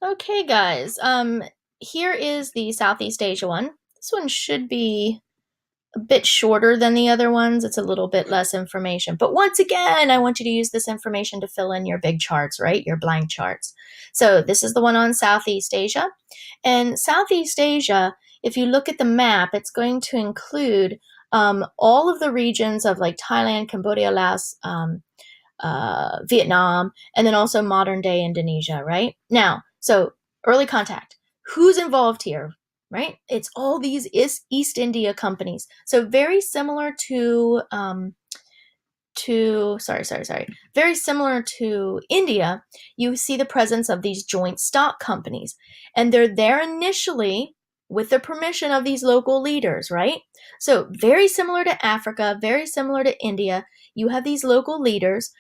Okay, guys. Here is the Southeast Asia one. This one should be a bit shorter than the other ones. It's a little bit less information. But once again, I want you to use this information to fill in your big charts, right? Your blank charts. So this is the one on Southeast Asia. And Southeast Asia, if you look at the map, it's going to include all of the regions of like Thailand, Cambodia, Laos, Vietnam, and then also modern day Indonesia, right? Now, so early contact. Who's involved here, right? It's all these East India companies. So very similar very similar to India, you see the presence of these joint stock companies. And they're there initially with the permission of these local leaders, right? So very similar to Africa, very similar to India, you have these local leaders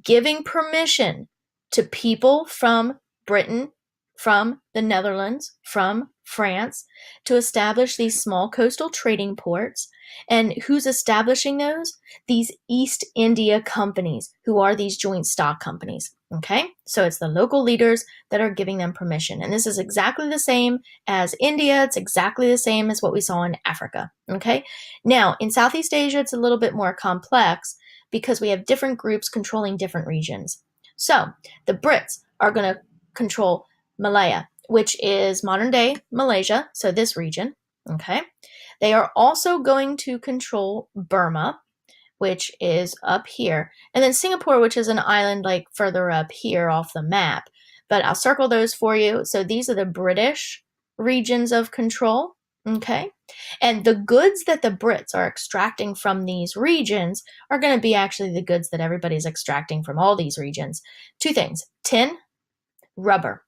giving permission to people from Britain, from the Netherlands, from France, to establish these small coastal trading ports. And who's establishing those? These East India companies, who are these joint stock companies. Okay, so it's the local leaders that are giving them permission. And this is exactly the same as India. It's exactly the same as what we saw in Africa. Okay, now in Southeast Asia, it's a little bit more complex because we have different groups controlling different regions. So the Brits are going to control Malaya, which is modern day Malaysia, so this region. Okay, they are also going to control Burma, which is up here, and then Singapore, which is an island like further up here off the map. But I'll circle those for you. So these are the British regions of control. Okay, and the goods that the Brits are extracting from these regions are going to be actually the goods that everybody's extracting from all these regions. Two things: tin, rubber.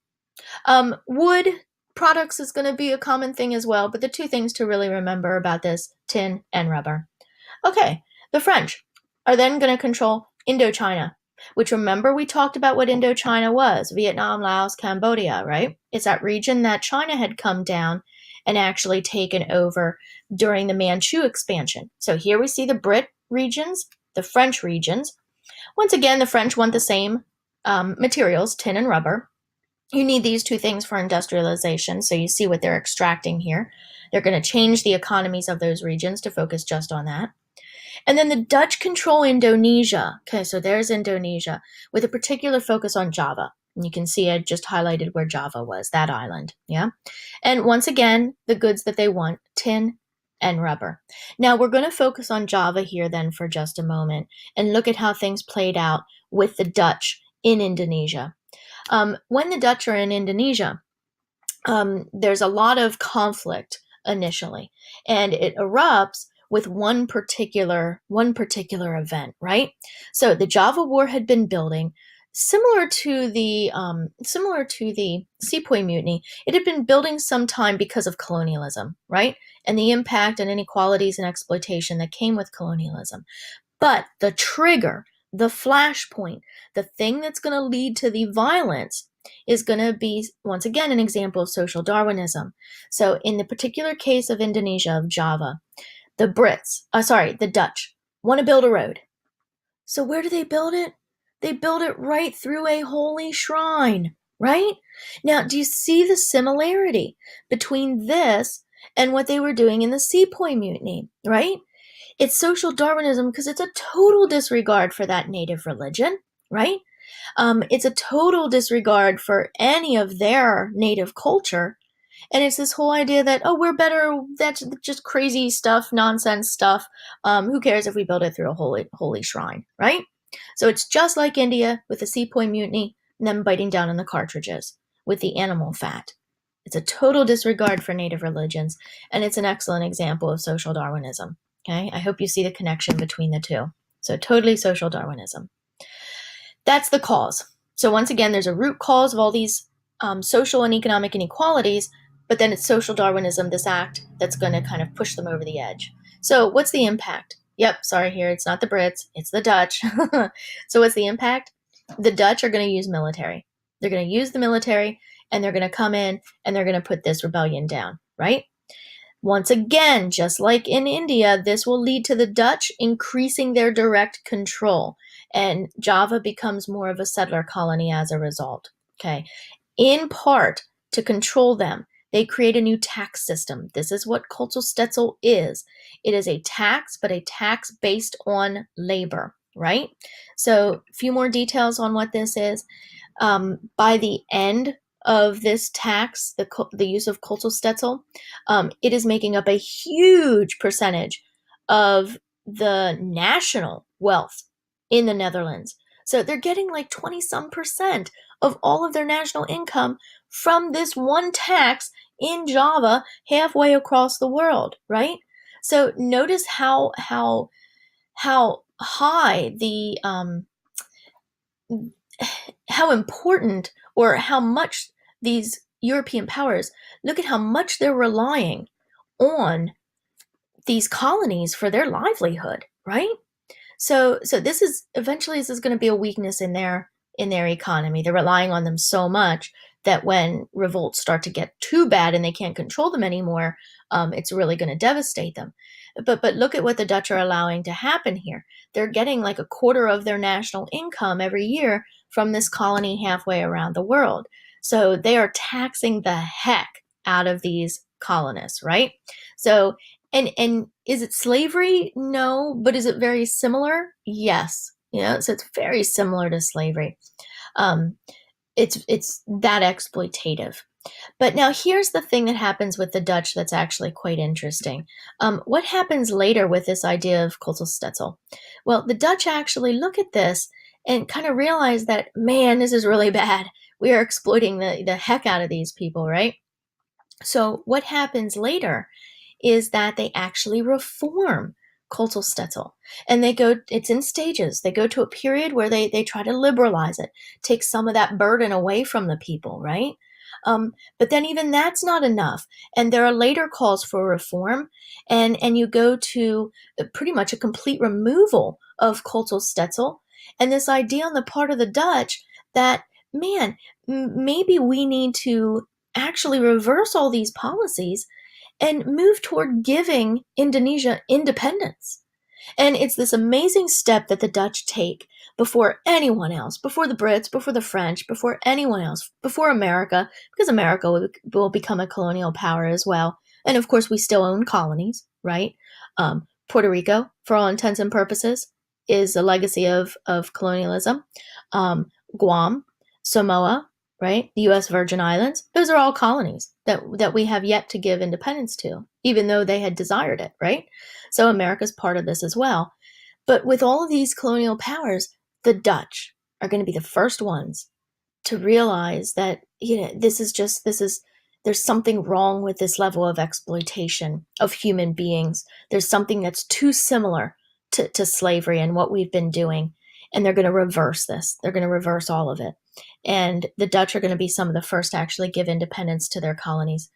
Wood products is going to be a common thing as well, but the two things to really remember about this: tin and rubber. Okay, the French are then going to control Indochina, which, remember, we talked about what Indochina was: Vietnam, Laos, Cambodia, right? It's that region that China had come down and actually taken over during the Manchu expansion. So here we see the Brit regions, the French regions. Once again, the French want the same materials, tin and rubber. You need these two things for industrialization, so you see what they're extracting here. They're going to change the economies of those regions to focus just on that. And then the Dutch control Indonesia. Okay, so there's Indonesia with a particular focus on Java. And you can see I just highlighted where Java was, that island. Yeah. And once again, the goods that they want: tin and rubber. Now we're going to focus on Java here then for just a moment and look at how things played out with the Dutch in Indonesia. When the Dutch are in Indonesia, there's a lot of conflict initially, and it erupts with one particular event, right? So the Java War had been building, similar to the Sepoy Mutiny. It had been building some time because of colonialism, right? And the impact and inequalities and exploitation that came with colonialism. But the trigger, the flashpoint, the thing that's going to lead to the violence is going to be, once again, an example of social Darwinism. So in the particular case of Indonesia, of Java, the Dutch want to build a road. So where do they build it? They build it right through a holy shrine, right? Now, do you see the similarity between this and what they were doing in the Sepoy Mutiny, right? It's social Darwinism because it's a total disregard for that native religion, right? It's a total disregard for any of their native culture. And it's this whole idea that, oh, we're better, that's just crazy stuff, nonsense stuff. Who cares if we build it through a holy shrine, right? So it's just like India with the Sepoy Mutiny and them biting down on the cartridges with the animal fat. It's a total disregard for native religions, and it's an excellent example of social Darwinism. Okay, I hope you see the connection between the two. So totally social Darwinism. That's the cause. So once again, there's a root cause of all these social and economic inequalities, but then it's social Darwinism, this act, that's going to kind of push them over the edge. So what's the impact? Yep, sorry here, it's not the Brits, it's the Dutch. So what's the impact? The Dutch are going to use military. They're going to use the military, and they're going to come in, and they're going to put this rebellion down, right? Once again, just like in India, this will lead to the Dutch increasing their direct control, and Java becomes more of a settler colony as a result. Okay. in part to control them, they create a new tax system. This is what Kozelstetzel is. It is a tax, but a tax based on labor, right? So a few more details on what this is. By the end of this tax, the use of Kozelstetzel, it is making up a huge percentage of the national wealth in the Netherlands. So they're getting like 20 some percent of all of their national income from this one tax in Java halfway across the world, right? So notice how high the how important or how much these European powers, look at how much they're relying on these colonies for their livelihood, right? So this is eventually this is going to be a weakness in their economy. They're relying on them so much that when revolts start to get too bad and they can't control them anymore, it's really going to devastate them. But look at what the Dutch are allowing to happen here. They're getting like a quarter of their national income every year from this colony halfway around the world. So they are taxing the heck out of these colonists, right? So and is it slavery? No, but is it very similar? Yes. So it's very similar to slavery. It's that exploitative. But now here's the thing that happens with the Dutch that's actually quite interesting. What happens later with this idea of Kozelstetzel? Well, the Dutch actually look at this and kind of realize that, man, this is really bad. We are exploiting the heck out of these people, right? So what happens later is that they actually reform Kozelstetzel. And it's in stages. They go to a period where they try to liberalize it, take some of that burden away from the people, right? But then even that's not enough. And there are later calls for reform, and you go to pretty much a complete removal of Kozelstetzel. And this idea on the part of the Dutch that, man, maybe we need to actually reverse all these policies and move toward giving Indonesia independence. And it's this amazing step that the Dutch take before anyone else, before the Brits, before the French, before anyone else, before America, because America will become a colonial power as well. And of course, we still own colonies, right? Puerto Rico, for all intents and purposes, is a legacy of colonialism. Guam, Samoa, right? The U.S. Virgin Islands, those are all colonies that we have yet to give independence to, even though they had desired it, right? So America's part of this as well. But with all of these colonial powers, the Dutch are going to be the first ones to realize that, there's something wrong with this level of exploitation of human beings. There's something that's too similar to slavery and what we've been doing. And they're going to reverse this. They're going to reverse all of it. And the Dutch are going to be some of the first to actually give independence to their colonies.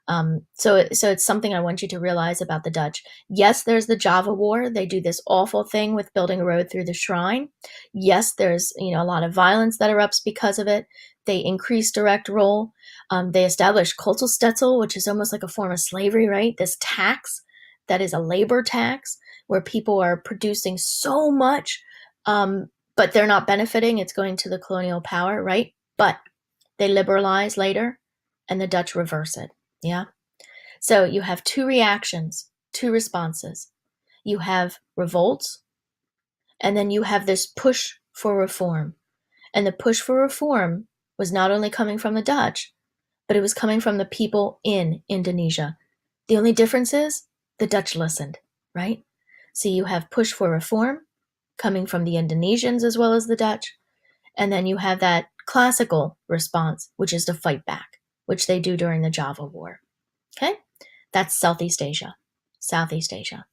So it's something I want you to realize about the Dutch. Yes, there's the Java War. They do this awful thing with building a road through the shrine. Yes, there's a lot of violence that erupts because of it. They increase direct rule. They establish Kozelstetzel, which is almost like a form of slavery, right? This tax that is a labor tax where people are producing so much, but they're not benefiting. It's going to the colonial power, right? But they liberalize later, and the Dutch reverse it. Yeah. So you have two reactions, two responses. You have revolts, and then you have this push for reform. And the push for reform was not only coming from the Dutch, but it was coming from the people in Indonesia. The only difference is the Dutch listened, right? So you have push for reform coming from the Indonesians as well as the Dutch. And then you have that classical response, which is to fight back, which they do during the Java War. Okay? That's Southeast Asia. Southeast Asia.